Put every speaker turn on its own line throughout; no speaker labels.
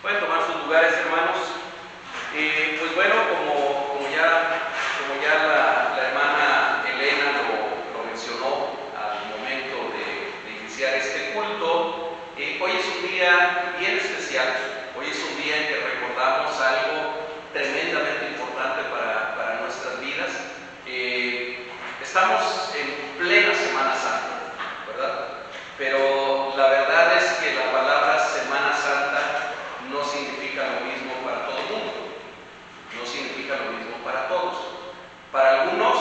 Pueden tomar sus lugares, hermanos. Pues bueno, como ya la hermana Elena lo mencionó al momento de iniciar este culto, hoy es un día bien especial. Hoy es un día en que recordamos algo tremendamente importante para nuestras vidas. Estamos en plena Semana Santa, ¿verdad? Pero la verdad es que la palabra Semana Santa no significa lo mismo para todo el mundo, no significa lo mismo para todos. Para algunos,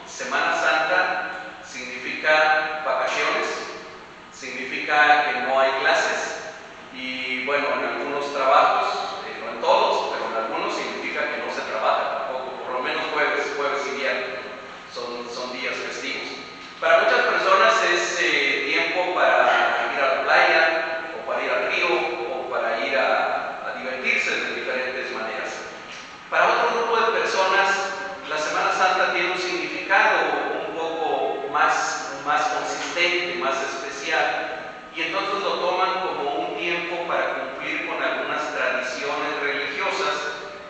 Semana Santa significa vacaciones, significa que no hay clases y bueno, en algunos trabajos, no en todos, pero en algunos significa que no se trabaja tampoco, por lo menos jueves y viernes, son días festivos. Para muchas personas es tiempo para ir a la playa, o para ir al río, o para ir a divertirse de diferentes maneras. Para otro grupo de personas, la Semana Santa tiene un significado un poco más consistente, más especial, y entonces lo toman como un tiempo para cumplir con algunas tradiciones religiosas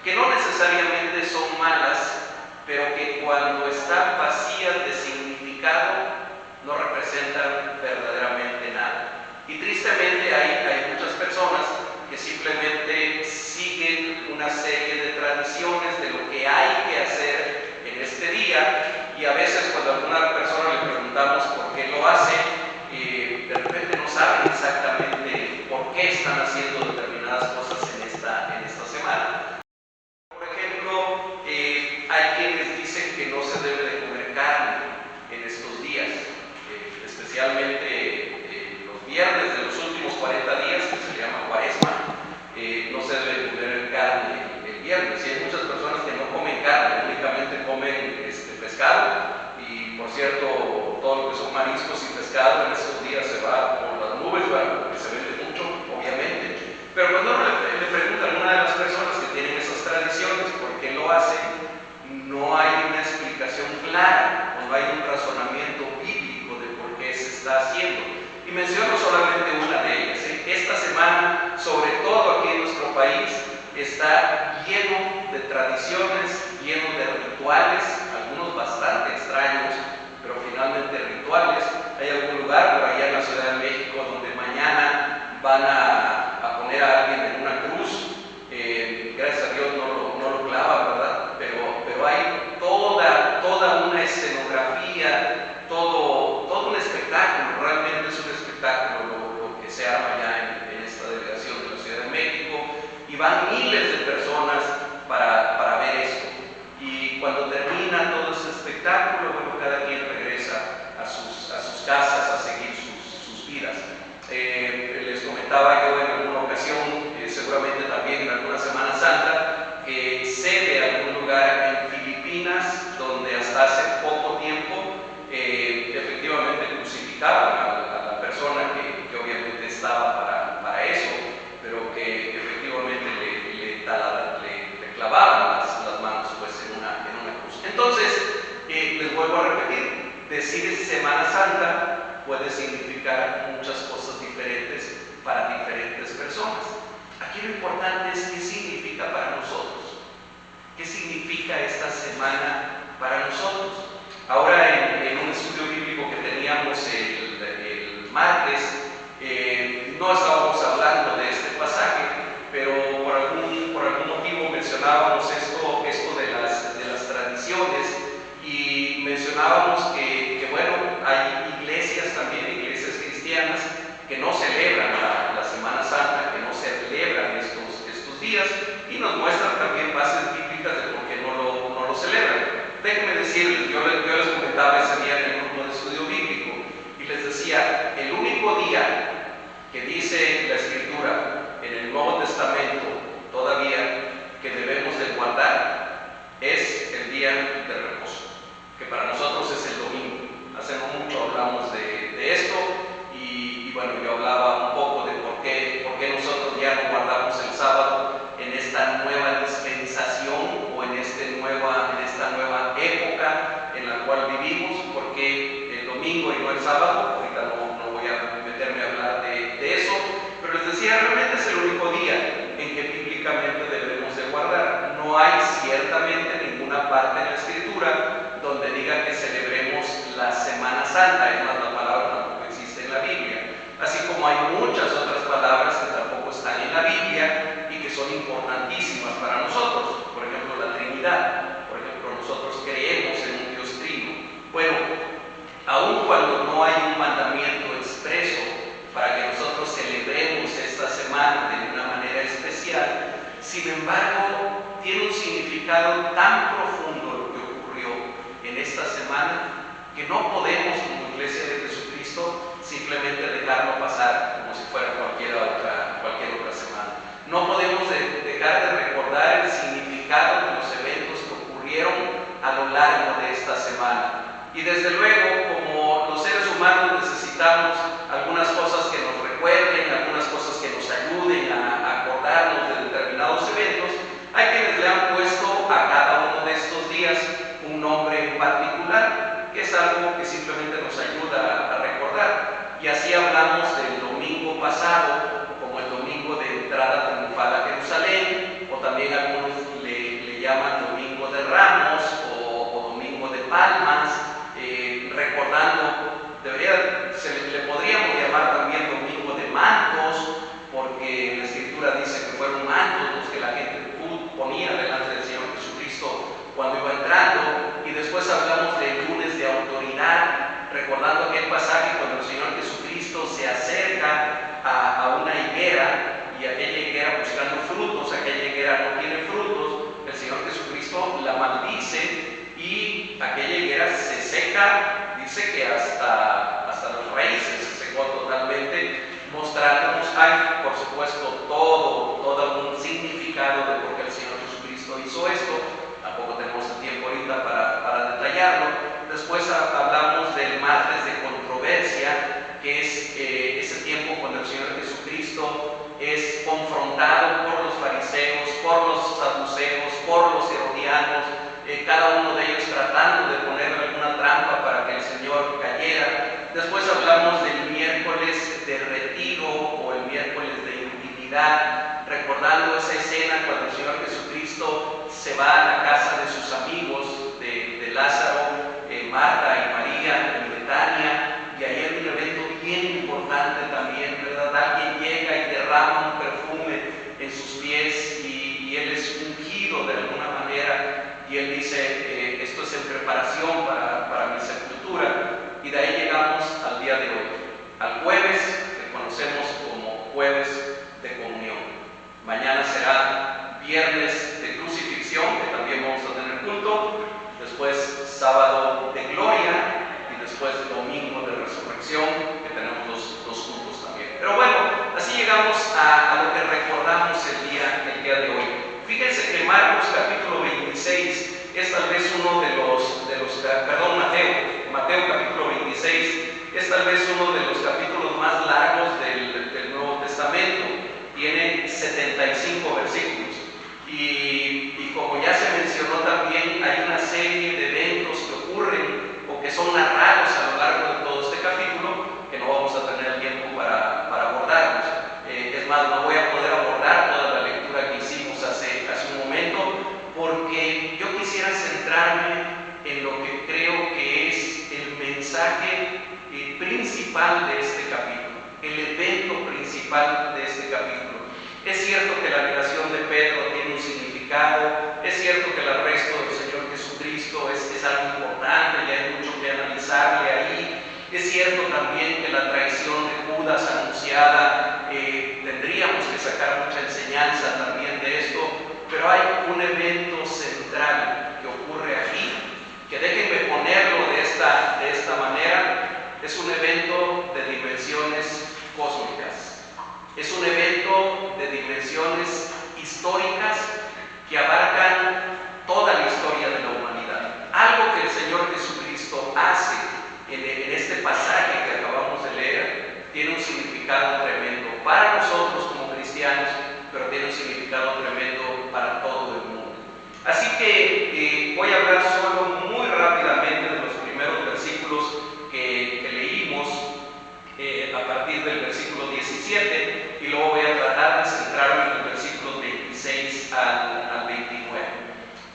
que no necesariamente son malas, pero que cuando están vacías de significado no representan verdaderamente nada. Y tristemente hay muchas personas que simplemente siguen una serie de tradiciones de lo que hay que hacer en este día, y a veces cuando a alguna persona le preguntamos por qué lo hace, de repente no saben exactamente por qué están haciendo determinadas cosas en esta semana. Por ejemplo, hay quienes dicen que no se debe de comer carne en estos días, especialmente los viernes de los últimos 40 días, que se llama Cuaresma. No se debe comer carne el viernes, y hay muchas personas que no comen carne, únicamente comen pescado, y por cierto, todo lo que son mariscos y pescado en estos días se va por las nubes, ¿verdad? Porque se vende mucho, obviamente. Pero cuando uno le pregunta a alguna de las personas que tienen esas tradiciones por qué lo hacen, no hay una explicación clara, no hay un razonamiento bíblico de por qué se está haciendo. Y menciono solamente una de ellas. Esta semana, sobre todo aquí en nuestro país, está lleno de tradiciones, lleno de rituales, algunos bastante extraños, pero finalmente rituales. Hay algún lugar por allá en la Ciudad de México donde mañana van a poner a alguien en una cruz. Gracias a Dios no lo clava, ¿verdad? Pero hay toda una escenografía, todo un espectáculo. Realmente es un espectáculo lo que se arma ya en esta delegación de la Ciudad de México, y van miles de personas para ver esto. Y cuando termina todo ese espectáculo, bueno, cada quien regresa a sus casas a seguir sus vidas. Les comentaba yo en alguna ocasión, seguramente también en alguna Semana Santa, que sé de algún lugar en Filipinas donde hasta hace poco tiempo efectivamente crucificaban a la persona que obviamente estaba para eso, pero que efectivamente le clavaban las manos pues en una cruz. Entonces, les vuelvo a repetir, decir Semana Santa puede significar muchas cosas diferentes para diferentes personas. Aquí lo importante es qué significa para nosotros, qué significa esta semana para nosotros. Ahora en un estudio bíblico que teníamos el martes, no estábamos hablando de este pasaje, pero por algún motivo mencionábamos esto de las tradiciones, y mencionábamos que bueno, hay iglesias también, iglesias cristianas, que no celebran la Semana Santa, que no celebran estos días, y nos muestran también bases bíblicas de por qué no lo celebran. Déjenme decirles, yo les comentaba ese día en el grupo de estudio bíblico, y les decía, el único día que dice la Escritura en el Nuevo Testamento todavía que debemos de Sin embargo, tiene un significado tan profundo lo que ocurrió en esta semana que no podemos, como Iglesia de Jesucristo, simplemente dejarlo pasar como si fuera cualquier otra semana. No podemos dejar de recordar el significado de los eventos que ocurrieron a lo largo de esta semana. Y desde luego, como los seres humanos necesitamos algunas cosas que nos recuerden, algunas cosas que nos ayuden a acordarnos de determinados eventos, hay quienes le han puesto a cada uno de estos días un nombre en particular, que es algo que simplemente nos ayuda a recordar. Y así hablamos del domingo pasado como el domingo de entrada triunfal a Jerusalén, o también algunos le llaman domingo de Ramos o domingo de Palmas, recordando, le podríamos llamar también domingo de mantos, porque la Escritura dice que fueron mantos los que la gente ponía delante del Señor Jesucristo cuando iba entrando. Y después hablamos de lunes de autoridad, recordando aquel pasaje cuando el Señor Jesucristo se acerca a una higuera, y aquella higuera buscando frutos, aquella higuera no tiene frutos, el Señor Jesucristo la maldice y aquella higuera se seca, dice que hasta las raíces se secó totalmente, mostrándonos, hay por supuesto todo un significado de por qué el Señor Jesucristo hizo esto. Tampoco tenemos el tiempo ahorita para detallarlo. Después hablamos del martes de controversia, que es ese tiempo cuando el Señor Jesucristo es confrontado por los fariseos, por los saduceos, por los herodianos, cada uno de ellos tratando de ponerle alguna trampa para que el Señor cayera. Después hablamos del miércoles de retiro o el miércoles de intimidad, recordando esa escena cuando el Señor Jesucristo se va a la casa de sus amigos, de Lázaro, Marta y María en Betania, y ahí hay un evento bien importante también, ¿verdad? Alguien llega y derrama un perfume en sus pies y él es ungido de alguna manera, y él dice, esto es en preparación para mi sepultura. Y de ahí llegamos al día de hoy, al jueves, que conocemos como jueves de comunión. Mañana será viernes de crucifixión, que también vamos a tener culto, después sábado de gloria y después domingo de resurrección, que tenemos los cultos también. Pero bueno, así llegamos a lo que recordamos el día de hoy. Fíjense que Marcos capítulo 26 es tal vez uno de los Mateo capítulo 26 es tal vez uno de los capítulos más largos del Nuevo Testamento. Tiene 75 versículos. Y como ya se mencionó también, hay una serie de eventos que ocurren o que son narrados a lo largo de todo este capítulo que no vamos a tener tiempo para abordarlos. Es más, no voy a poder abordar toda la lectura que hicimos hace un momento, porque yo quisiera centrarme en lo que creo que es el mensaje principal de este capítulo, el evento principal de este capítulo. Es cierto que la negación de Pedro tiene un significado, es cierto que el arresto del Señor Jesucristo es algo importante y hay mucho que analizarle ahí. Es cierto también que la traición de Judas anunciada, tendríamos que sacar mucha enseñanza también de esto, pero hay un evento central que ocurre aquí, que déjenme ponerlo de esta manera, es un evento de dimensiones cósmicas. Es un evento de dimensiones históricas que abarcan toda la historia de la humanidad. Algo que el Señor Jesucristo hace en este pasaje que acabamos de leer tiene un significado tremendo para nosotros como cristianos, pero tiene un significado tremendo para todo el mundo. Así que voy a hablar solo muy rápidamente de los primeros versículos que leímos a partir del versículo 17, y luego voy a tratar de centrarme en los versículos 26 al 29,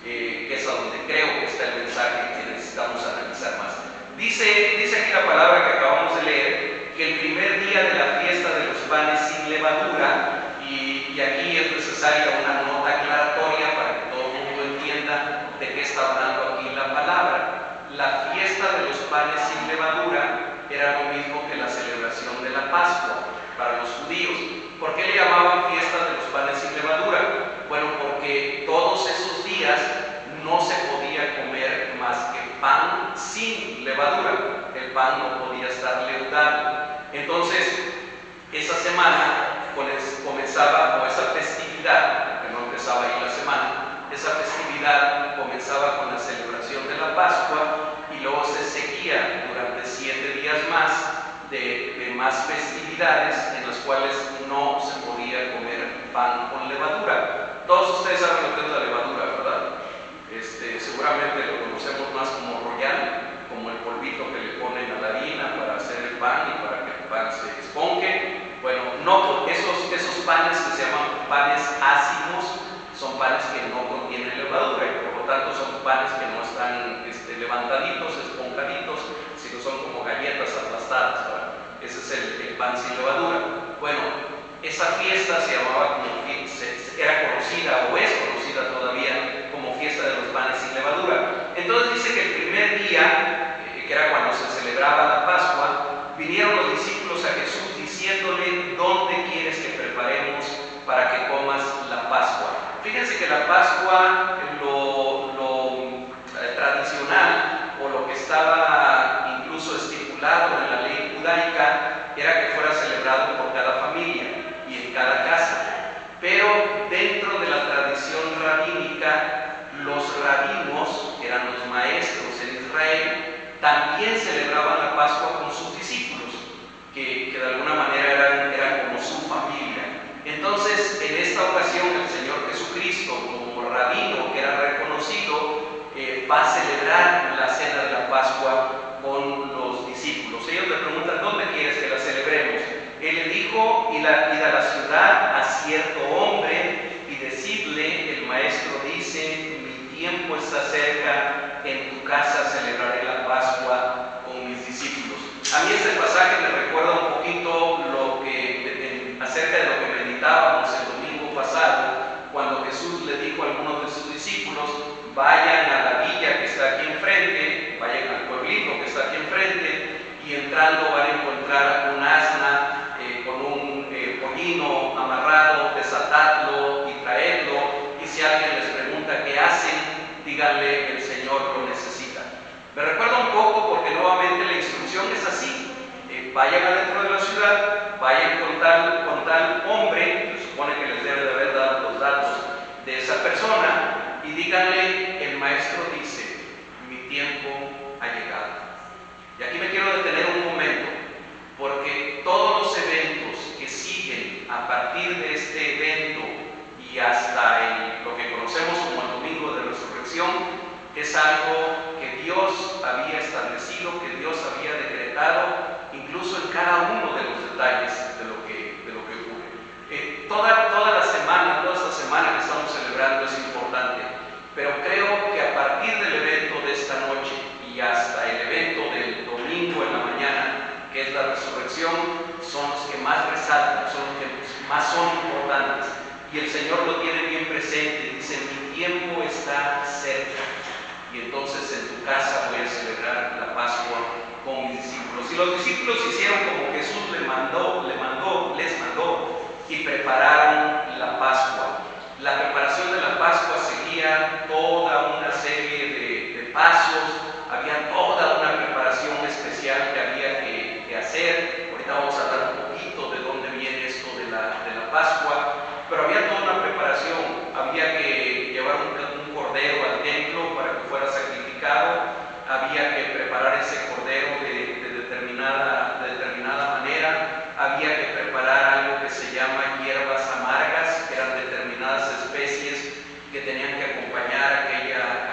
que es a donde creo que está el mensaje que necesitamos analizar más. Dice aquí la palabra que acabamos de leer, que el primer día de la fiesta de los panes sin levadura, y aquí es necesaria una nota aclaratoria para que todo el mundo entienda de qué está hablando aquí la palabra. La fiesta de los panes sin levadura era lo mismo que la celebración de la Pascua para los judíos. ¿Por qué le llamaban fiesta de los panes sin levadura? Bueno, panes ácidos, son panes que no contienen levadura y por lo tanto son panes que no están levantaditos, esponjaditos, sino son como galletas aplastadas, ¿verdad? Ese es el pan sin levadura. Bueno, esa fiesta se llamaba era conocida o es conocida todavía como fiesta de los panes sin levadura. Entonces dice que el primer día, que era cuando se celebraba la Pascua, vinieron los discípulos a Jesús diciéndole: ¿dónde quieres que preparemos para que comas la Pascua? Fíjense que la Pascua, lo tradicional o lo que estaba incluso estipulado en la ley judaica era que fuera celebrado por cada familia y en cada casa. Pero dentro de la tradición rabínica, los rabinos, que eran los maestros en Israel, también celebraban la Pascua con sus discípulos, que de alguna manera eran como su familia. Entonces, en esta ocasión, el Señor Jesucristo, como rabino que era reconocido, va a celebrar la cena de la Pascua con los discípulos. Ellos le preguntan: ¿dónde quieres que la celebremos? Él le dijo: id a la ciudad a cierto hombre y decidle: el maestro dice, mi tiempo está cerca, en tu casa celebraré la Pascua con mis discípulos. A mí este pasaje me recuerda un poquito acerca de lo que meditábamos el domingo pasado, cuando Jesús le dijo a algunos de sus discípulos: vayan a la villa que está aquí enfrente, vayan al pueblito que está aquí enfrente, y entrando van a encontrar un asna con un pollino amarrado, desatadlo y traedlo, y si alguien les pregunta qué hacen, díganle: el Señor lo necesita. Me recuerda un poco porque nuevamente la instrucción es así: vayan adentro de la ciudad, vayan con tal hombre, se supone que les debe de haber dado los datos de esa persona, y díganle: el maestro dice, mi tiempo ha llegado. Y aquí me quiero detener un momento, porque todos los eventos que siguen a partir de este evento y hasta lo que conocemos como el Domingo de Resurrección, es algo que Dios había establecido, que Dios había decretado, incluso en cada uno de los detalles de lo que ocurre. Toda la semana, toda esta semana que estamos celebrando es importante, pero creo que a partir del evento de esta noche y hasta el evento del domingo en la mañana, que es la resurrección, son los que más resaltan, son los que más son importantes. Y el Señor lo tiene bien presente, dice: mi tiempo está cerca, y entonces en tu casa voy a celebrar la Pascua con mis discípulos. Y los discípulos hicieron como Jesús les mandó, y prepararon la Pascua. La preparación de la Pascua seguía toda una serie de pasos, había toda una preparación especial que había que hacer. Ahorita vamos a hablar un poquito de dónde viene esto de la Pascua, pero había toda una preparación. Había que llevar un cordero al templo para que fuera sacrificado, había que preparar ese cordero de determinada manera, había que preparar algo que se llama hierbas amargas, que eran determinadas especies que tenían que acompañar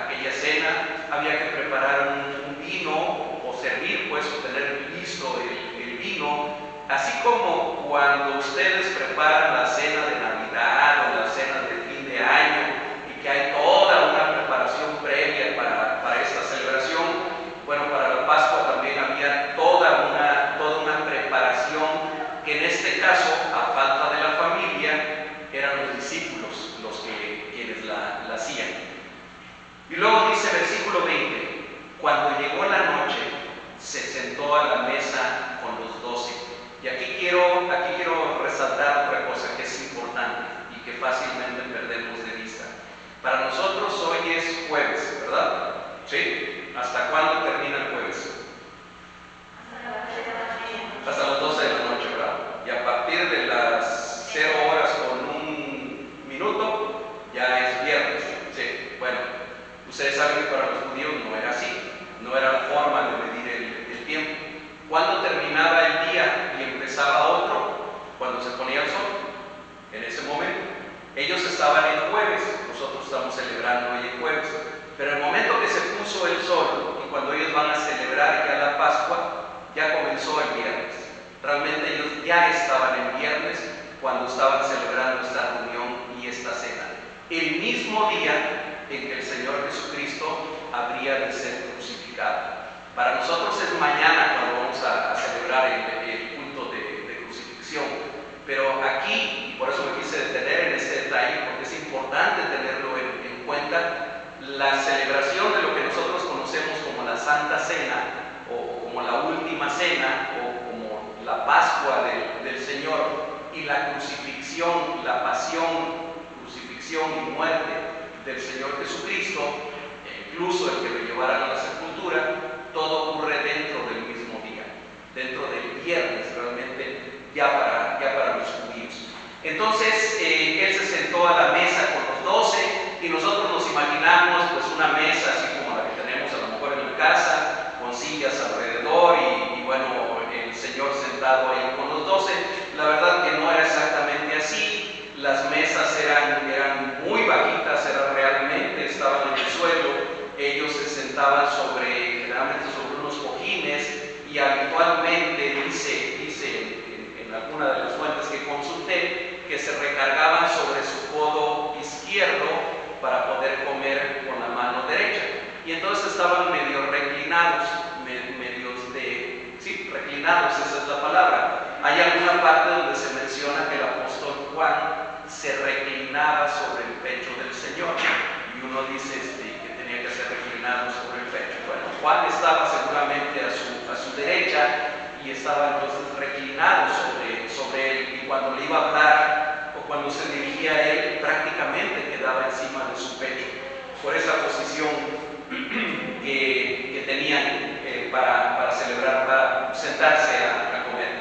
aquella cena, había que preparar un vino o servir, pues, o tener listo el vino, así como cuando ustedes preparan la cena de Navidad o la cena de fin de año y que hay toda una preparación previa para esta celebración. Bueno, para la Pascua también había toda una preparación que en este caso, a falta de la familia, eran los discípulos quienes la hacían. Y luego dice versículo 20: cuando llegó la noche, se sentó a la mesa con los 12. Y aquí quiero resaltar otra cosa que es importante y que fácilmente perdemos de vista. Para nosotros hoy es jueves, ¿verdad? ¿Sí? ¿Hasta cuándo termina el jueves? Hasta las 12 de la noche, ¿verdad? Y a partir de las 0 horas con 1 minuto, ya es viernes. Sí, bueno, ustedes saben que para los judíos no era así, no era la forma de medir el tiempo. ¿Cuándo terminaba el día y empezaba otro? Cuando se ponía el sol, en ese momento. Ellos estaban el jueves, nosotros estamos celebrando hoy el jueves, pero el momento que se puso el sol y cuando ellos van a celebrar ya la Pascua, ya comenzó el viernes. Realmente ellos ya estaban en viernes cuando estaban celebrando esta reunión mismo día en que el Señor Jesucristo habría de ser crucificado. Para nosotros es mañana cuando vamos a celebrar el culto de crucifixión, pero aquí, y por eso me quise detener en este detalle, porque es importante tenerlo en cuenta, la celebración de lo que nosotros conocemos como la Santa Cena, o como la Última Cena, o como la Pascua del Señor, y la crucifixión, la pasión, crucifixión y muerte del Señor Jesucristo, incluso el que lo llevaran a la sepultura, todo ocurre dentro del mismo día, dentro del viernes, realmente ya para los judíos. Entonces él se sentó a la mesa con los 12 y nosotros nos imaginamos pues una mesa así como la que tenemos a lo mejor en la casa, con sillas alrededor y bueno, el Señor sentado ahí con los 12. La verdad que no era exactamente así, las mesas eran muy bajitas, realmente estaban en el suelo, ellos se sentaban generalmente sobre unos cojines y habitualmente dice en alguna de las fuentes que consulté que se recargaban sobre su codo izquierdo para poder comer con la mano derecha, y entonces estaban medio reclinados, reclinados, esa es la palabra. Hay alguna parte donde se menciona que el apóstol Juan se reclinaba sobre el pecho del Señor, y uno dice que tenía que ser reclinado sobre el pecho. Bueno, Juan estaba seguramente a su derecha y estaba entonces reclinado sobre él, y cuando le iba a hablar o cuando se dirigía a él prácticamente quedaba encima de su pecho, por esa posición que tenían para celebrar, para sentarse a comer.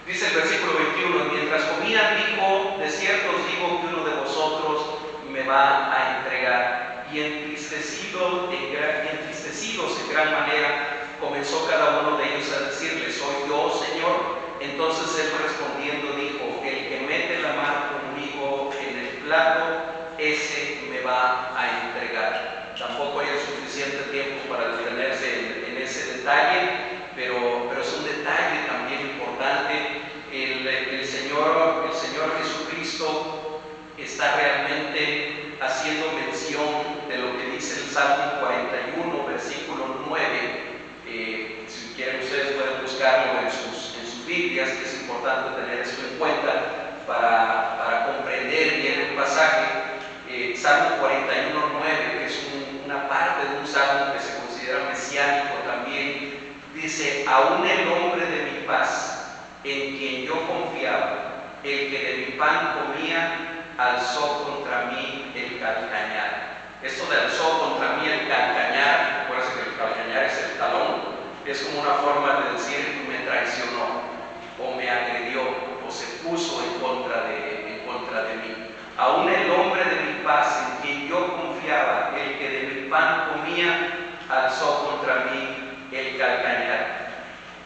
Dice el versículo 21, mientras comían dijo, de cierto os digo que uno de vosotros me va a entregar. Y entristecidos en gran manera, comenzó cada uno de ellos a decirle, ¿soy yo, Señor? Entonces él respondiendo dijo, el que mete la mano conmigo en el plato, ese me va a entregar. Tampoco hay suficiente tiempo para detenerse en ese detalle, pero es un detalle también importante. El Señor Jesucristo está realmente haciendo mención de lo que dice el Salmo 41, versículo 9. Si quieren ustedes pueden buscarlo en sus Biblias, que es importante tener eso en cuenta para comprender bien el pasaje. Salmo 41, 9, que es una parte de un salmo que se considera mesiánico también, dice, aún el hombre de mi paz, en quien yo confiaba, el que de mi pan comía, alzó contra mí el calcañar. Esto de alzó contra mí el calcañar, recuerden que el calcañar es el talón, es como una forma de decir me traicionó, o me agredió, o se puso en contra de mí. Aún el hombre de mi paz, en quien yo confiaba, el que de mi pan comía, alzó contra mí el calcañar.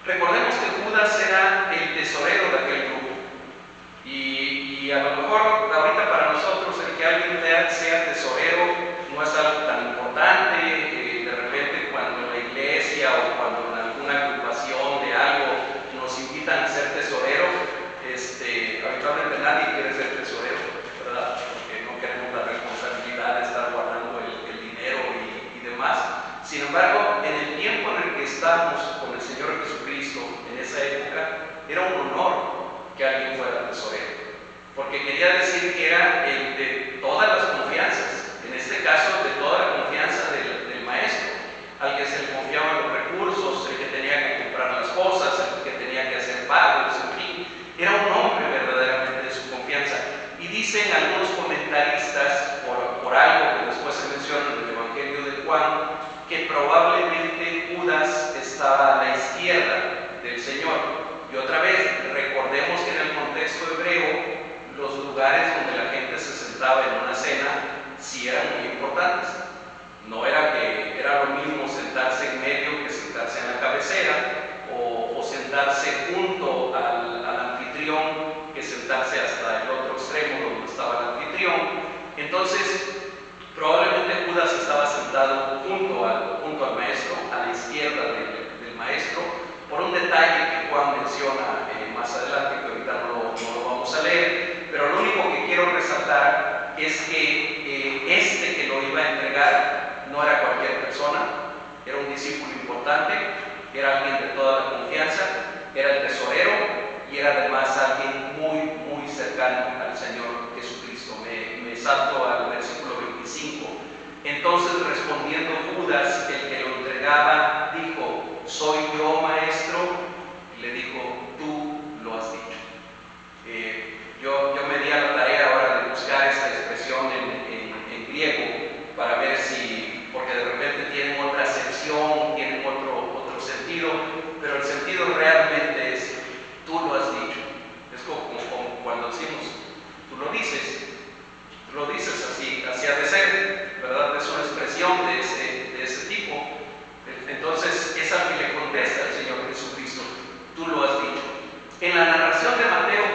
Recordemos que Judas era el tesorero de aquel grupo. Y a lo mejor ahorita para nosotros el que alguien sea tesorero no es algo tan importante. De repente cuando en la iglesia o cuando en alguna agrupación de algo nos invitan a ser tesoreros, habitualmente nadie quiere ser tesorero, ¿verdad? Porque no queremos la responsabilidad de estar guardando el dinero y demás. Sin embargo, en el tiempo en el que estamos con el Señor Jesucristo, en esa época, era un honor que alguien fuera tesorero, porque quería decir que era el de todas las confianzas, en este caso de toda la confianza del maestro, al que se le confiaban los recursos, el que tenía que comprar las cosas, el que tenía que hacer pagos, en fin, era un hombre verdaderamente de su confianza. Y dicen algunos comentaristas, por algo que después se menciona en el Evangelio de Juan, que probablemente Judas estaba a la izquierda del Señor. Y otra vez, recordemos que en el contexto hebreo, los lugares donde la gente se sentaba en una cena sí eran muy importantes. No era que era lo mismo sentarse en medio que sentarse en la cabecera, o sentarse junto al anfitrión que sentarse hasta el otro extremo donde estaba el anfitrión. Entonces, probablemente Judas estaba sentado junto al maestro, a la izquierda del maestro, por un detalle que Juan menciona más adelante, que ahorita no lo vamos a leer, pero lo único que quiero resaltar es que este que lo iba a entregar no era cualquier persona, era un discípulo importante, era alguien de toda la confianza, era el tesorero y era además alguien muy cercano al Señor Jesucristo. Me salto al versículo 25. Entonces, respondiendo Judas, el que lo entregaba, dijo: ¿soy yo, maestro? Y le dijo: tú lo has dicho. Yo me di a la tarea ahora de buscar esta expresión en griego para ver si, porque de repente tienen otra acepción, tienen otro sentido, pero el sentido realmente es: tú lo has dicho. Es como cuando decimos: tú lo dices así ha de ser, ¿verdad? Es una expresión de ese tipo. Entonces es al que le contesta el Señor Jesucristo: tú lo has dicho. En la narración de Mateo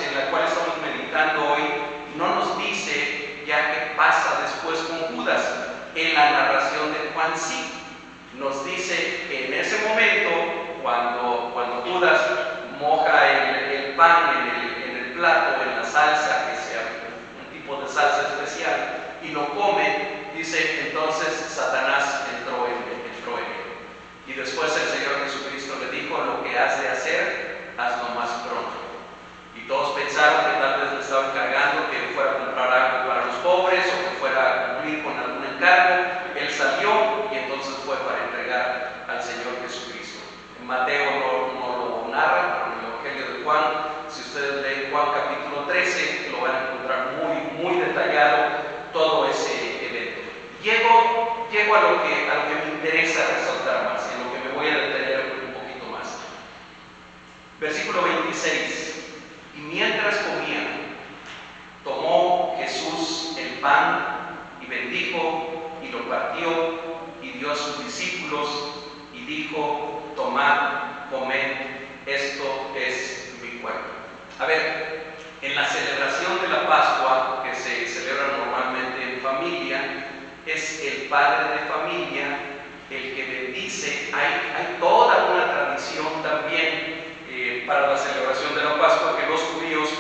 en la cual estamos meditando hoy, no nos dice ya qué pasa después con Judas. En la narración de Juan sí nos dice que en ese momento, cuando Judas moja el pan en el plato, en la salsa, que sea un tipo de salsa especial, y lo come, dice: entonces Satanás entró en él. Y después el Señor Jesucristo le dijo: lo que has de hacer, hazlo más pronto. Y todos pensaron que tal vez le estaba encargando que fuera a comprar algo para los pobres o que fuera a cumplir con algún encargo. Él salió y entonces fue para entregar al Señor Jesucristo. En Mateo no lo narra, pero en el Evangelio de Juan, si ustedes leen Juan capítulo 13, lo van a encontrar muy detallado todo ese evento. Llego a lo que me interesa resaltar más, en lo que me voy a detener un poquito más. Versículo 26. Y mientras comían, tomó Jesús el pan y bendijo y lo partió y dio a sus discípulos y dijo: tomad, comed, esto es mi cuerpo. A ver, en la celebración de la Pascua, que se celebra normalmente en familia, es el padre de familia el que bendice. Hay toda una tradición también para la celebración de la Pascua, que los judíos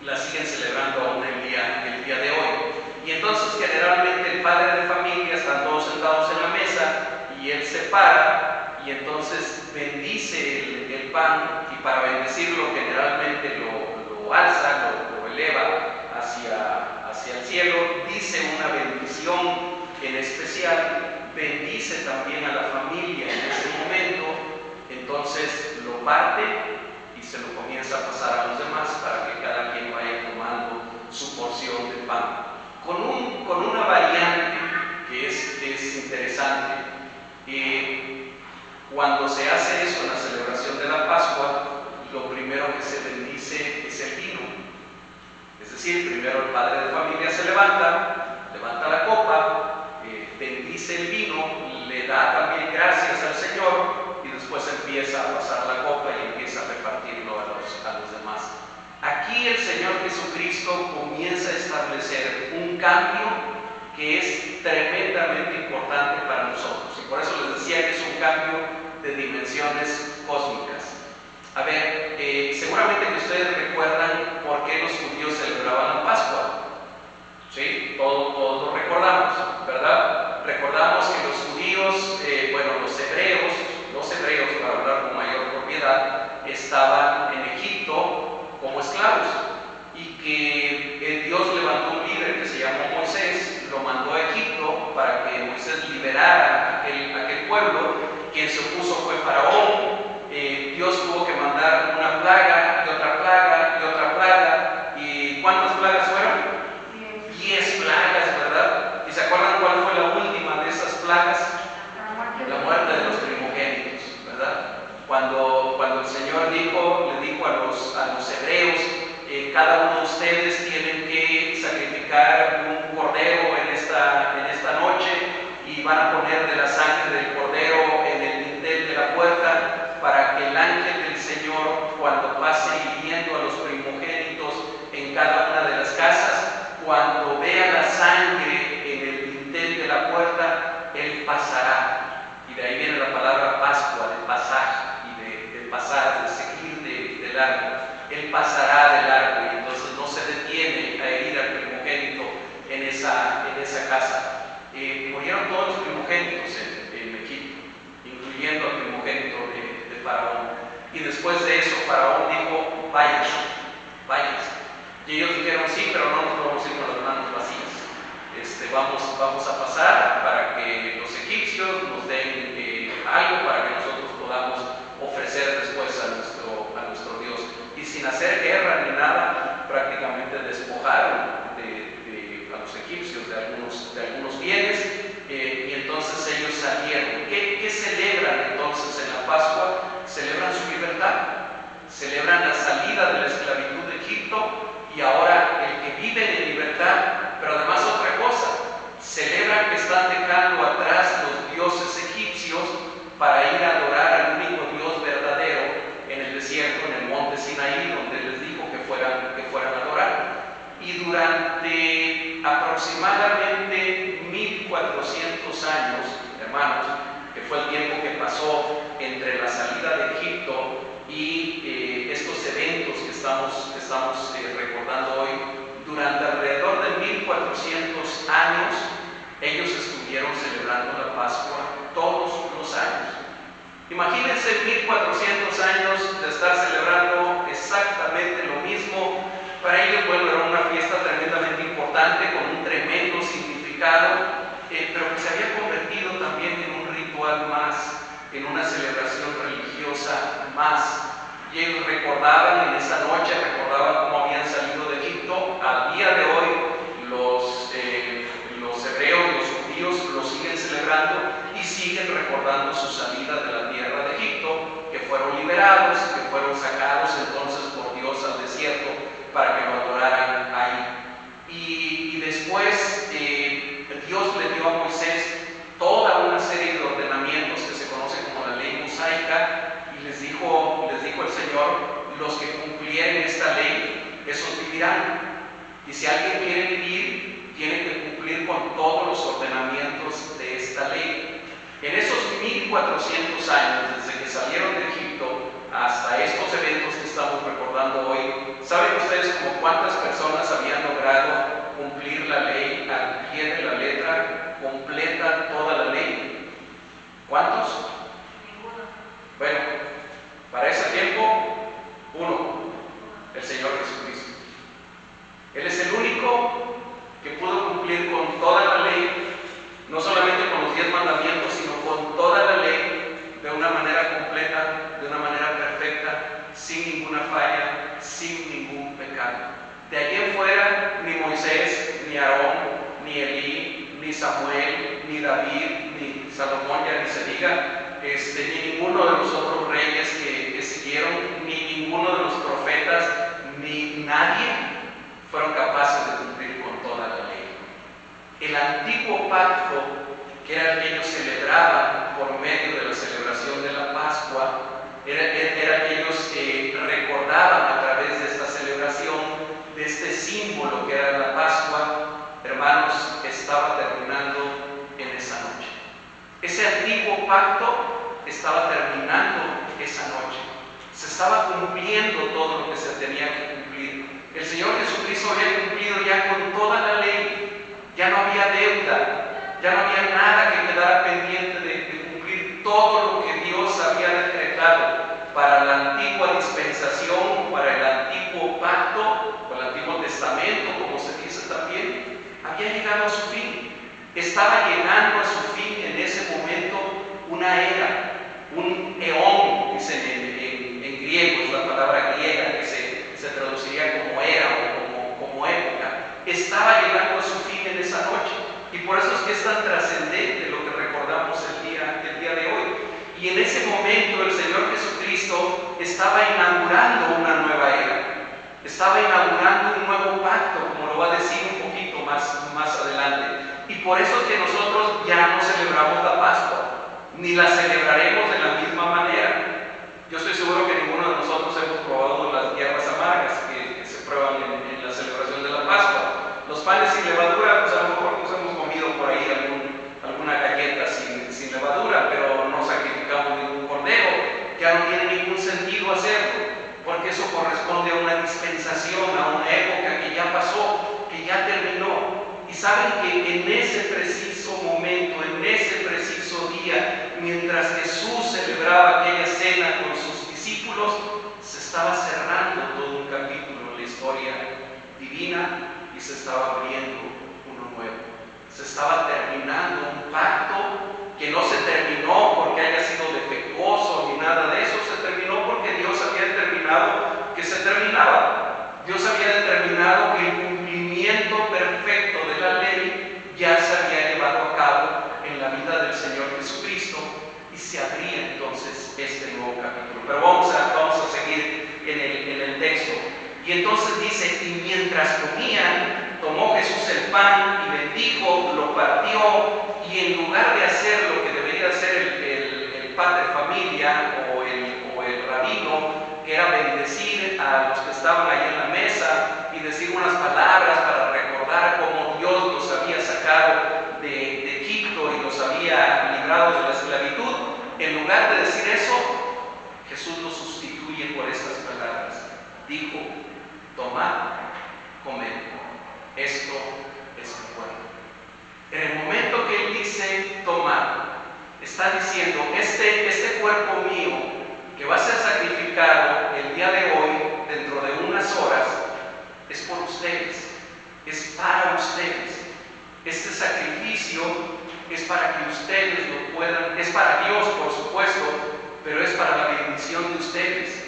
la siguen celebrando aún el día de hoy. Y entonces generalmente el padre de familia, están todos sentados en la mesa y él se para y entonces bendice el pan, y para bendecirlo generalmente lo alza, lo eleva hacia el cielo, dice una bendición en especial, bendice también a la familia en ese momento. Entonces lo parte y se lo comienza a pasar a los demás para que cada quien vaya tomando su porción de pan. Con una variante que es interesante. Cuando se hace eso en la celebración de la Pascua, lo primero que se bendice es el vino. Es decir, primero el padre de familia se levanta la copa, bendice el vino, le da también gracias al Señor y después empieza a pasar la copa y empieza a repartirlo a los demás. Aquí el Señor Jesucristo comienza a establecer un cambio que es tremendamente importante para nosotros, y por eso les decía que es un cambio de dimensiones cósmicas. A ver, seguramente que ustedes recuerdan por qué los judíos celebraban la Pascua. ¿Sí? Todos lo recordamos, ¿verdad? Recordamos que los judíos, los hebreos, para hablar con mayor propiedad, estaban en Egipto como esclavos, y que Dios levantó un líder que se llamó Moisés, lo mandó a Egipto para que Moisés liberara aquel pueblo. Quien se opuso fue Faraón. Dios tuvo que mandar una plaga y otra plaga y otra plaga. ¿Y cuántas plagas fueron? 10 plagas, ¿verdad? ¿Y se acuerdan cuál fue la última de esas plagas? La muerte de los primogénitos, ¿verdad? Cuando el Señor le dijo a los hebreos: cada uno de ustedes tienen que sacrificar un cordero en esta noche, y van a poner de la sangre del cordero en el dintel de la puerta, para que el ángel del Señor, cuando pase hiriendo a los primogénitos en cada una de las casas, cuando vea la sangre en el dintel de la puerta, él pasará. Y de ahí viene la palabra Pascua, de pasar, y de pasar, de seguir de largo. Él pasará de largo, y entonces no se detiene a herir después de eso Faraón dijo: váyanse, váyanse. Y ellos dijeron: sí, pero no nos podemos ir con las manos vacías. Vamos a pasar para que los egipcios nos den algo para que nosotros podamos ofrecer después a nuestro Dios. Y sin hacer guerra ni nada, prácticamente despojaron a los egipcios de algunos bienes, y entonces ellos salieron. ¿Qué celebran entonces en la Pascua? Celebran su libertad, celebran la salida de la esclavitud de Egipto, y ahora el que vive en libertad. Pero además otra cosa, celebran que están dejando atrás los dioses egipcios para ir a adorar al único Dios verdadero en el desierto, en el monte Sinaí, donde les dijo que fueran a adorar. Y durante aproximadamente 1400 años, hermanos, que fue el tiempo que pasó entre la salida de Egipto y estos eventos que estamos recordando hoy, durante alrededor de 1400 años, ellos estuvieron celebrando la Pascua todos los años. Imagínense 1400 años de estar celebrando exactamente lo mismo. Para ellos, bueno, era una fiesta tremendamente importante, con un tremendo significado, pero que se había convertido también en un ritual más, en una celebración religiosa más. Y ellos recordaban en esa noche, recordaban cómo habían salido de Egipto. Al día de hoy, los hebreos, los judíos, lo siguen celebrando y siguen recordando su salida de la tierra de Egipto, que fueron liberados, que fueron sacados entonces por Dios al desierto para que lo adoraran ahí. Y después Dios le dio a Moisés toda una serie de ordenamientos que se conoce como la ley mosaica, y les dijo el Señor: los que cumplieren esta ley, esos vivirán. Y si alguien quiere vivir, tiene que cumplir con todos los ordenamientos de esta ley. En esos 1400 años, desde que salieron de Egipto hasta estos eventos que estamos recordando hoy, ¿saben ustedes como cuántas personas habían logrado cumplir la ley al pie de la letra, completa toda la ley? ¿Cuántos? Ninguno. Bueno, para ese tiempo, uno, el Señor Jesucristo. Él es el único que pudo cumplir con toda la ley, no solamente con los 10 mandamientos, sino con toda la ley de una manera completa, de una manera perfecta, sin ninguna falla, sin ningún pecado. De allí en fuera, ni Moisés, ni Aarón, ni Elí, ni Samuel, ni David, ni Salomón, ya ni se diga, ni ninguno de los otros reyes que siguieron, ni ninguno de los profetas, ni nadie fueron capaces de cumplir con toda la ley. El antiguo pacto, que era el que ellos celebraban por medio de la celebración de la Pascua, era que ellos recordaban a través de esta celebración, de este símbolo que era la Pascua. Hermanos, estaba terminando en esa noche. Ese antiguo pacto estaba terminando esa noche. Se estaba cumpliendo todo lo que se tenía que cumplir. El Señor Jesucristo había cumplido ya con toda la ley. Ya no había deuda, ya no había nada que quedara pendiente de cumplir todo lo que Dios había decretado para la antigua dispensación, para el antiguo pacto, o el Antiguo Testamento, como se dice también. Había llegado a su fin. Estaba llegando a su fin en ese momento una era, un eón, dicen en griego, es la palabra griega que se traduciría como era o como época. Estaba llegando a su fin en esa noche, y por eso es que es tan trascendente lo que recordamos el día de hoy. Y en ese momento el Señor Jesucristo estaba inaugurando una nueva era, estaba inaugurando un nuevo pacto, como lo va a decir un poquito más adelante. Y por eso es que nosotros ya no celebramos la Pascua, ni la celebraremos de la misma manera. Yo estoy seguro que ninguno de nosotros hemos probado las hierbas amargas que se prueban en la celebración de la Pascua. Los panes sin levadura, pues a lo mejor nos hemos comido por ahí alguna galleta sin levadura, pero no sacrificamos ningún cordero. Ya no tiene ningún sentido hacerlo, porque eso corresponde a una dispensación, a una época que ya pasó, que ya terminó. Y saben que en ese preciso momento, en ese preciso día, mientras Jesús celebraba aquella cena con sus discípulos, culmina y se estaba abriendo uno nuevo. Se estaba terminando un pacto que no se terminó porque haya sido defectuoso ni nada de eso, se terminó porque Dios había determinado que se terminaba. Dios había determinado que el cumplimiento perfecto de la ley ya se había llevado a cabo en la vida del Señor Jesucristo y se abría entonces este nuevo capítulo. Pero vamos a seguir en el texto. Y entonces dice, y mientras comían, tomó Jesús el pan y bendijo, lo partió, y en lugar de hacer lo que debería hacer el padre de familia o el rabino, que era bendecir a los que estaban ahí en la mesa y decir unas palabras para recordar cómo Dios los había sacado de Egipto y los había librado de la esclavitud, en lugar de decir eso, Jesús lo sustituye por estas palabras. Dijo, tomad, comed, esto es mi cuerpo. En el momento que Él dice tomad, está diciendo, este cuerpo mío que va a ser sacrificado el día de hoy, dentro de unas horas, es por ustedes, es para ustedes. Este sacrificio es para que ustedes lo puedan, es para Dios por supuesto, pero es para la bendición de ustedes,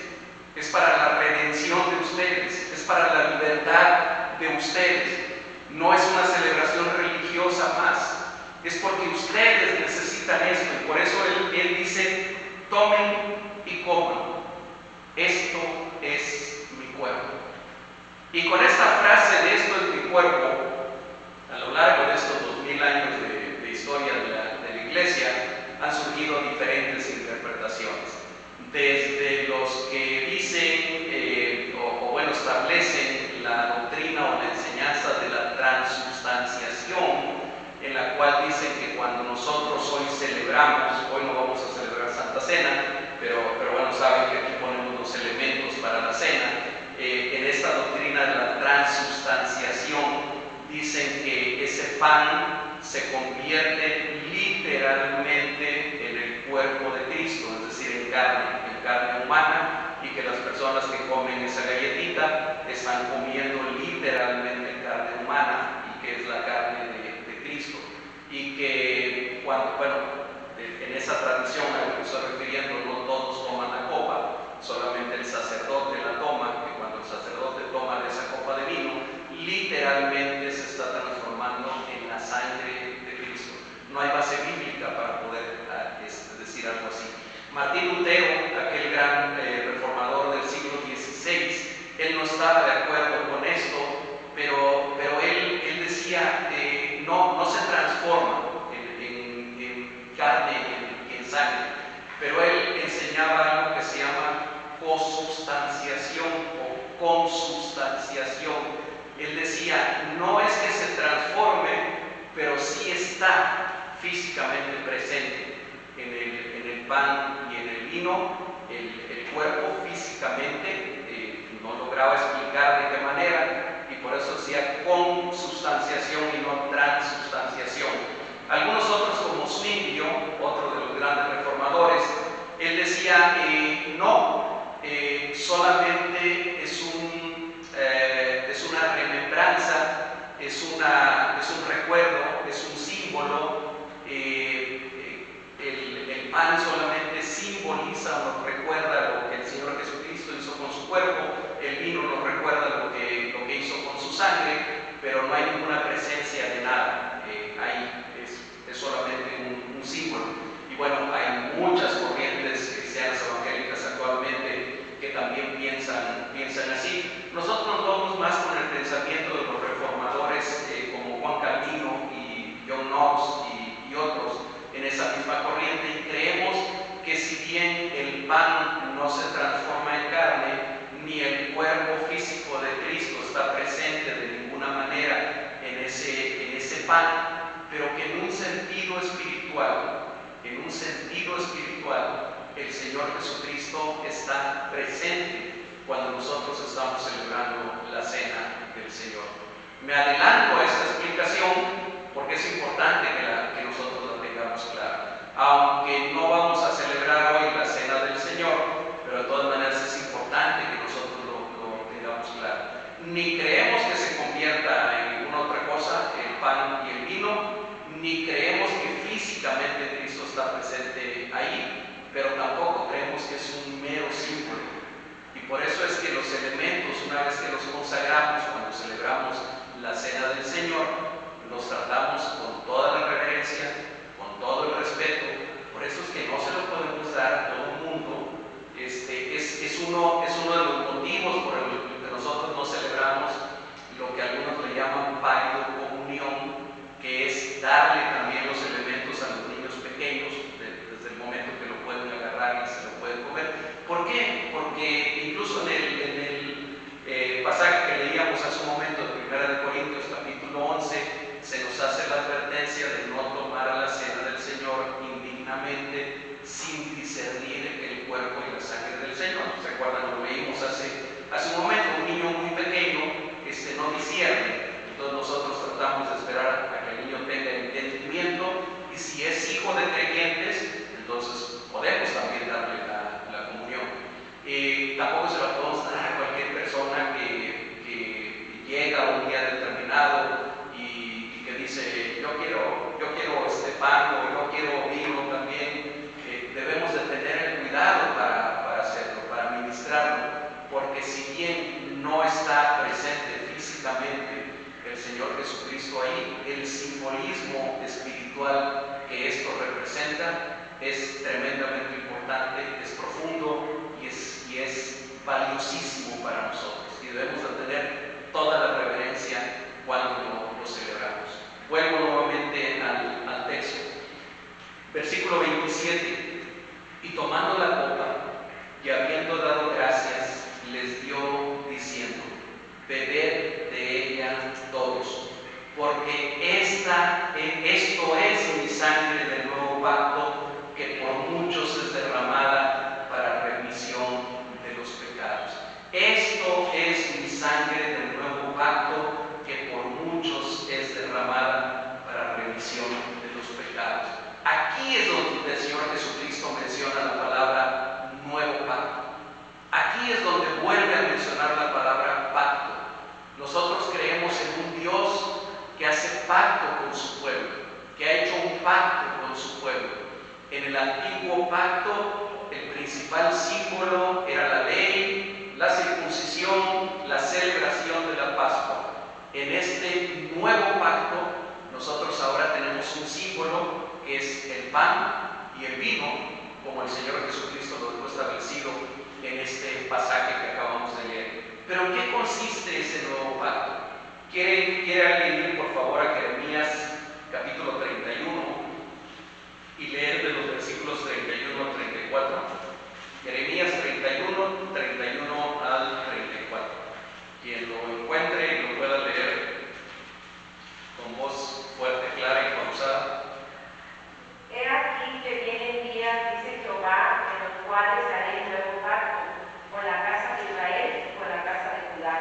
es para la redención de ustedes, es para la libertad de ustedes. No es una celebración religiosa más, es porque ustedes necesitan esto, y por eso él dice, tomen y coman, esto es mi cuerpo. Y con esta frase de esto es mi cuerpo, a lo largo de estos 2000 años de historia de la iglesia, han surgido diferentes interpretaciones. Desde los que dicen establecen la doctrina o la enseñanza de la transubstanciación, en la cual dicen que cuando nosotros hoy celebramos, hoy no vamos a celebrar Santa Cena, pero bueno, saben que aquí ponemos los elementos para la cena. En esta doctrina de la transubstanciación dicen que ese pan se convierte literalmente en el cuerpo de Cristo, es decir, en carne humana, y que las personas que comen esa galletita están comiendo literalmente carne humana, y que es la carne de Cristo. Y que en esa tradición a la que estoy refiriendo, no todos toman la copa, solamente el sacerdote la toma, que cuando el sacerdote toma de esa copa de vino, literalmente se está transformando en la sangre de Cristo. No hay base bíblica para poder decir algo así. Martín Lutero, aquel gran reformador del siglo XVI, él no estaba de acuerdo con esto, pero él decía, no se transforma en carne y en sangre, pero él enseñaba algo que se llama consubstanciación o consubstanciación. Él decía, no es que se transforme, pero sí está físicamente presente en el pan y en el vino. El cuerpo físicamente no lograba explicar de qué manera, y por eso decía consubstanciación y no transubstanciación. Algunos otros, como Zwinglio, otro de los grandes reformadores, él decía no, solamente es una remembranza, es un recuerdo, es un símbolo. El pan solamente simboliza o nos recuerda lo que el Señor Jesucristo hizo con su cuerpo, el vino nos recuerda lo que hizo con su sangre, pero no hay ninguna presencia de nada, es solamente un símbolo. Y bueno, hay muchas corrientes cristianas evangélicas actualmente que también piensan así. Nosotros nos vamos más con el pensamiento de los reformadores como Juan Calvino y John Knox y otros en esa misma corriente, y creemos que si bien el pan no se transforma en carne, ni el cuerpo físico de Cristo está presente de ninguna manera en ese pan, pero que en un sentido espiritual, el Señor Jesucristo está presente cuando nosotros estamos celebrando la cena del Señor. Me adelanto a esta explicación porque es importante que nosotros la tengamos clara. Aunque no vamos a celebrar hoy la cena del Señor, pero de todas maneras es importante que nosotros lo tengamos claro. Ni creemos que se convierta una vez que los consagramos, cuando celebramos la cena del Señor, los tratamos con toda la reverencia, con todo el respeto. Por eso es que no se lo podemos dar a todo el mundo. Es uno de los motivos por el que nosotros no celebramos lo que algunos le llaman pálido comunión, que es darle también los elementos a los niños pequeños desde el momento que lo pueden agarrar y se lo pueden comer. ¿Por qué? Porque incluso en el pasaje que leíamos hace un momento de 1 Corintios capítulo 11 se nos hace la advertencia de no tomar la cena del Señor indignamente sin discernir el cuerpo y la sangre del Señor. ¿Se acuerdan? Lo leímos hace un momento. Un niño muy pequeño no discierne. Entonces nosotros tratamos de esperar a que el niño tenga entendimiento, y si es hijo de creyentes, entonces podemos también darle la comunión. Tampoco se la podemos dar a cualquier persona que llega un día determinado y que dice yo quiero pan, o yo quiero vino también. Debemos de tener el cuidado para hacerlo, para ministrarlo, porque si bien no está presente físicamente el Señor Jesucristo ahí, el simbolismo espiritual que esto representa es tremendamente importante, es profundo y es valiosísimo para nosotros, y debemos de tener toda la reverencia cuando lo celebramos. Vuelvo nuevamente al texto, versículo 27: y tomando la copa y habiendo dado gracias, les dio diciendo: bebed de ella todos, porque esto es mi sangre del nuevo pacto, que por muchos es derramada para remisión de los pecados. Esto es mi sangre del nuevo pacto, que por muchos es derramada para remisión de los pecados. Aquí es donde el Señor Jesucristo menciona la palabra nuevo pacto. Aquí es donde vuelve a mencionar la palabra pacto. Nosotros creemos en un Dios que hace pacto con su pueblo, que ha hecho un pacto con su pueblo. En el antiguo pacto, el principal símbolo era la ley, la circuncisión, la celebración de la Pascua. En este nuevo pacto, nosotros ahora tenemos un símbolo que es el pan y el vino, como el Señor Jesucristo lo dejó establecido en este pasaje que acabamos de leer. Pero ¿en qué consiste ese nuevo pacto? ¿Quiere alguien ir por favor a Jeremías capítulo 31 y leer de los versículos 31 al 34? Jeremías 31 al 34. Quien lo encuentre y lo pueda leer con voz fuerte, clara y pausada.
He aquí que vienen días, dice Jehová, en los cuales haré un nuevo pacto con la casa de Israel y con la casa de Judá.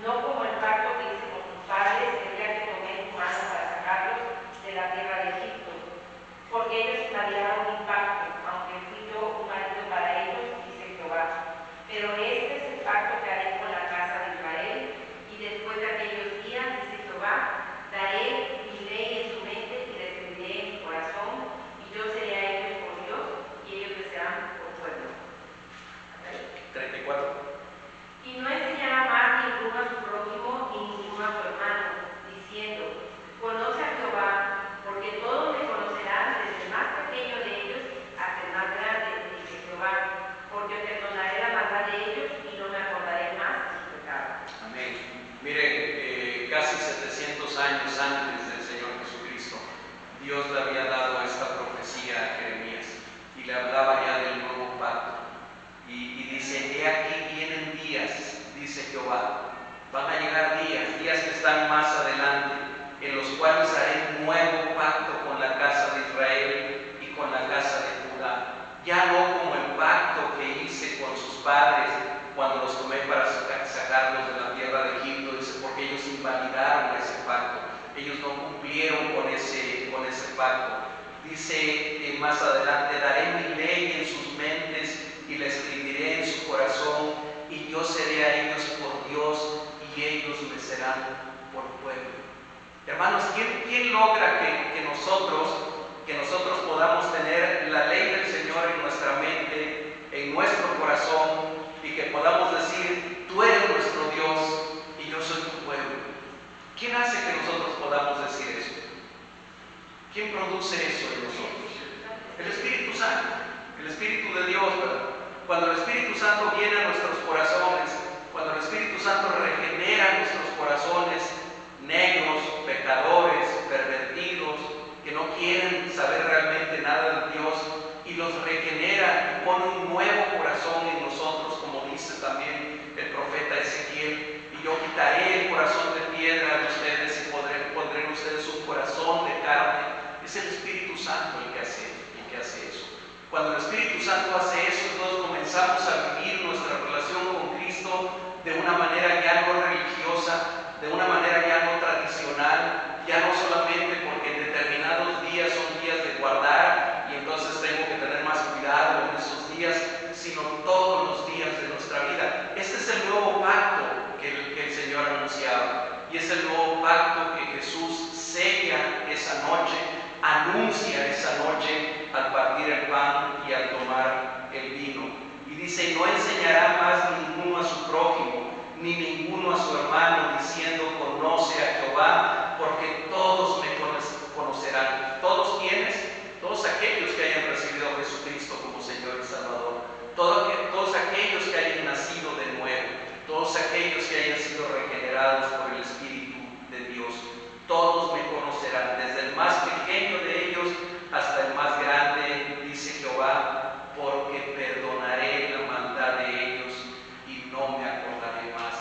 No como el pacto que hice con tus padres el día que tomé tu mano para sacarlos de la tierra de Egipto, porque ellos planearon mi pacto, aunque fui yo un marido para ellos, dice Jehová. Pero este es el pacto que haré con la casa de Israel, y después de aquellos días, dice Jehová, daré mi ley en su mente y la escribiré en mi corazón, y yo seré a ellos por Dios, y ellos me serán por pueblo.
34.
Y no enseñará más ninguno a su prójimo ni ninguno a su hermano, diciendo: conoce a Jehová, porque todos me conocerán, desde el más pequeño de ellos hasta el más grande, dice Jehová, porque perdonaré la maldad de ellos y no me acordaré más de su pecado.
Amén. Miren, casi 700 años antes del Señor Jesucristo, Dios le había dado esta profecía a Jeremías y le hablaba ya del nuevo pacto. Y dice: he aquí vienen días, dice Jehová, van a llegar días que están más adelante, en los cuales haré un nuevo pacto con la casa de Israel y con la casa de Judá. Ya no como el pacto que hice con sus padres cuando los tomé para sacarlos de la tierra de Egipto, dice, porque ellos invalidaron ese pacto, ellos no cumplieron con ese pacto. Dice más adelante: daré mi ley en sus mentes y la escribiré en su corazón, y yo seré a ellos por Dios, y ellos me serán por pueblo. Hermanos, ¿quién logra que nosotros podamos tener la ley del Señor en nuestra mente, en nuestro corazón, y que podamos decir: tú eres nuestro ¿Quién produce eso en nosotros? El Espíritu Santo, el Espíritu de Dios, ¿verdad? Cuando el Espíritu Santo viene a nuestros corazones, cuando el Espíritu Santo regenera nuestros corazones negros, pecadores, pervertidos, que no quieren saber realmente nada de Dios, y los regenera y pone un nuevo corazón en nosotros, como dice también el profeta Ezequiel: y yo quitaré el corazón de piedra de ustedes y pondré en ustedes un corazón de carne. Es el Espíritu Santo el que hace eso. Cuando el Espíritu Santo hace eso, entonces comenzamos a vivir nuestra relación con Cristo de una manera ya no religiosa, de una manera ya no tradicional, ya no solamente porque en determinados días son días de guardar y entonces tengo que tener más cuidado en esos días, sino todos los días de nuestra vida. Este es el nuevo pacto que el Señor anunciaba, y es el nuevo pacto que Jesús sella esa noche, anuncia esa noche al partir el pan y al tomar el vino. Y dice: y no enseñará más ninguno a su prójimo, ni ninguno a su hermano, diciendo: conoce a Jehová, porque todos me conocerán. ¿Todos quiénes? Todos aquellos que hayan recibido a Jesucristo como Señor y Salvador, todos aquellos que hayan nacido de nuevo, todos aquellos que hayan sido regenerados por el Espíritu de Dios. Todos me conocerán, desde el más pequeño de ellos hasta el más grande, dice Jehová, porque perdonaré la maldad de ellos y no me acordaré más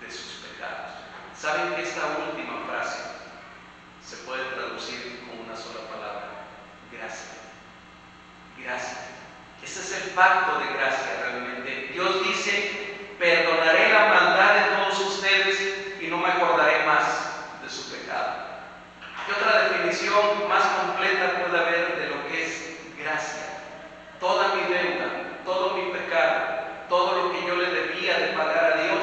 de sus pecados. ¿Saben que esta última frase se puede traducir con una sola palabra? Gracia. Gracia. Ese es el pacto de gracia realmente. Dios dice: perdonaré la maldad de todos ustedes y no me acordaré más de su pecado. ¿Qué otra definición más completa puede haber de lo que es gracia? Toda mi deuda, todo mi pecado, todo lo que yo le debía de pagar a Dios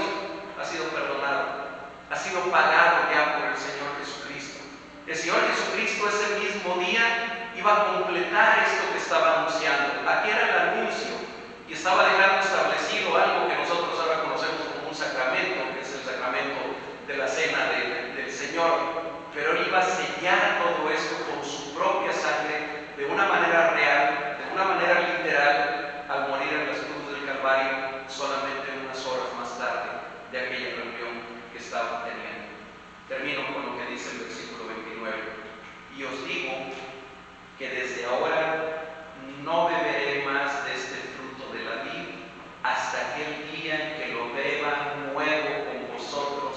ha sido perdonado, ha sido pagado ya por el Señor Jesucristo. El Señor Jesucristo ese mismo día iba a completar esto que estaba anunciando. Aquí era el anuncio y estaba dejando establecido algo que nosotros ahora conocemos como un sacramento, que es el sacramento de la cena del Señor. Pero Él iba a sellar todo esto con su propia sangre, de una manera real, de una manera literal, al morir en las cruces del Calvario, solamente unas horas más tarde de aquella reunión que estaban teniendo. Termino con lo que dice el versículo 29. Y os digo que desde ahora no beberé más de este fruto de la vid hasta aquel día en que lo beba nuevo con vosotros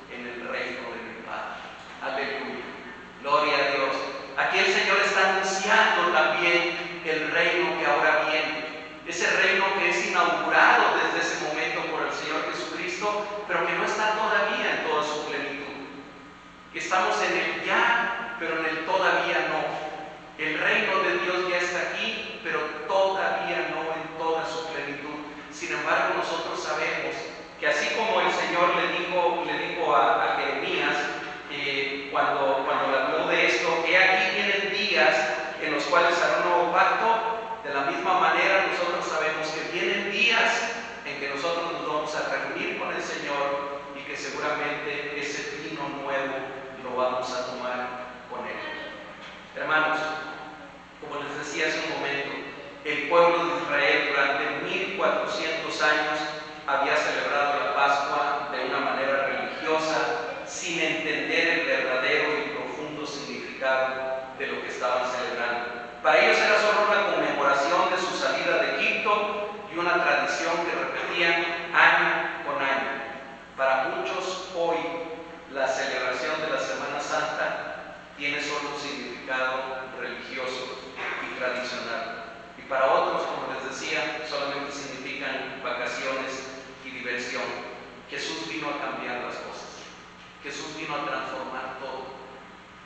en el reino de mi Padre. Aleluya, gloria a Dios. Aquí el Señor está anunciando también el reino que ahora viene, ese reino que es inaugurado desde ese momento por el Señor Jesucristo, pero que no está todavía en toda su plenitud. Que estamos en el ya, pero en el todavía no. El reino de Dios ya está aquí, pero todavía no en toda su plenitud. Sin embargo, nosotros sabemos que así como el Señor le dijo a Jeremías, cuando le habló de esto, que aquí vienen días en los cuales hará un nuevo pacto, de la misma manera nosotros sabemos que vienen días en que nosotros nos vamos a reunir con el Señor y que seguramente ese vino nuevo lo vamos a tomar con Él. Hermanos, como les decía hace un momento, el pueblo de Israel durante 1400 años había celebrado la Pascua de una manera religiosa, sin entender el verdadero y profundo significado de lo que estaban celebrando. Para ellos era solo una conmemoración de su salida de Egipto y una tradición que repetían año con año. Para muchos hoy la celebración de la Semana Santa tiene solo un significado religioso y tradicional. Y para otros, como les decía, solamente significan vacaciones y diversión. Jesús vino a cambiar las cosas. Jesús vino a transformar todo.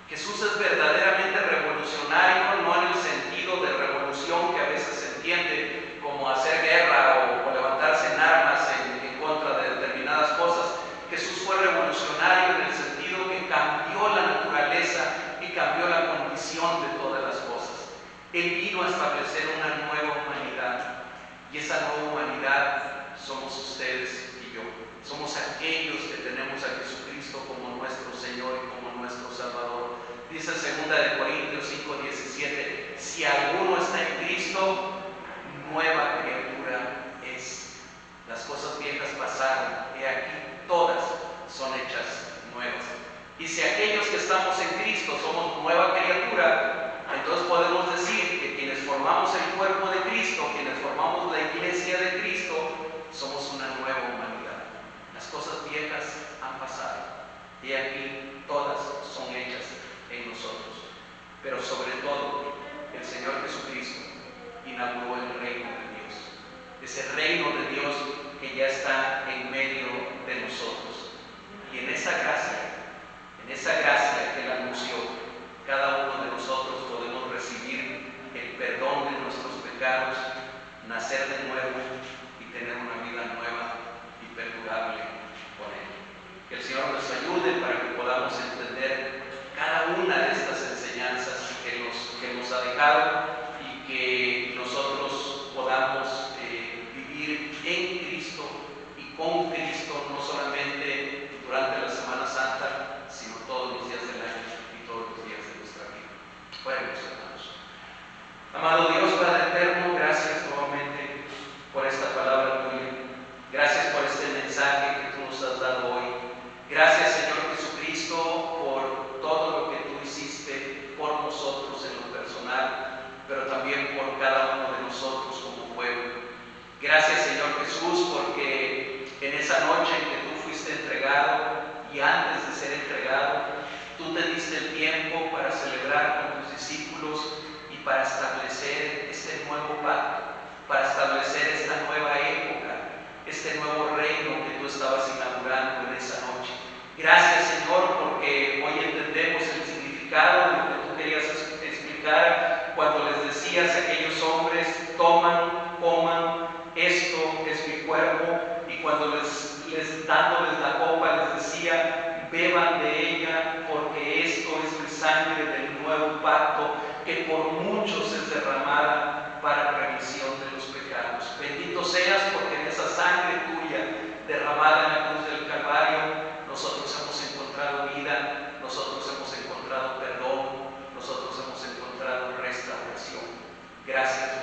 Jesús es verdaderamente revolucionario, no en el sentido de revolución que a veces se entiende como hacer guerra o levantarse en armas en contra de determinadas cosas. Jesús fue revolucionario en el sentido que cambió la naturaleza y cambió la condición de todas las cosas. Él vino a establecer una nueva humanidad, y esa nueva humanidad somos ustedes y yo. Somos aquellos que tenemos a Jesucristo como nuestro Señor y como nuestro Salvador. Dice 2 Corintios Corintios 5:17, si alguno está en Cristo, nueva criatura es. Las cosas viejas pasaron, y aquí todas son hechas nuevas. Y si aquellos que estamos en Cristo somos nueva criatura, entonces podemos decir que quienes formamos el cuerpo de Cristo, quienes formamos la iglesia de Cristo, somos una nueva humanidad. Las cosas viejas han pasado, y aquí todas son hechas en nosotros. Pero sobre todo, el Señor Jesucristo inauguró el reino de Dios. Ese reino de Dios que ya está en medio de nosotros. Y en esa gracia que Él anunció, cada uno de nosotros podemos recibir el perdón de nuestros pecados, nacer de nuevo y tener una vida nueva y perdurable con Él. Que el Señor nos ayude para que podamos entender cada una de estas enseñanzas que nos ha dejado, y que nosotros podamos vivir en Cristo y con Cristo, no solamente durante la Semana Santa, sino todos los días del año y todos los días de nuestra vida. Oremos, hermanos. Amado Dios, Padre eterno, gracias nuevamente por esta palabra tuya. Gracias por este mensaje que tú nos has dado hoy. Gracias, Señor Jesucristo, por todo lo que tú hiciste por nosotros en lo personal, pero también por cada uno de nosotros como pueblo. Gracias, Señor Jesús, porque en esa noche en que tú fuiste entregado, y antes de ser entregado, tú te diste el tiempo para celebrar con tus discípulos y para establecer este nuevo pacto, para establecer esta nueva época, este nuevo reino que tú estabas inaugurando en esa noche. Gracias, Señor, porque hoy entendemos el significado de lo que tú querías explicar cuando les decías a aquellos hombres: toman, coman, esto es mi cuerpo. Y cuando dándoles la copa les decía: beban de ella, porque esto es mi sangre del nuevo pacto, que por muchos es derramada para remisión de los pecados. Bendito seas, porque en esa sangre tuya derramada en la cruz del Calvario, nosotros hemos encontrado vida, nosotros hemos encontrado perdón, nosotros hemos encontrado restauración. Gracias,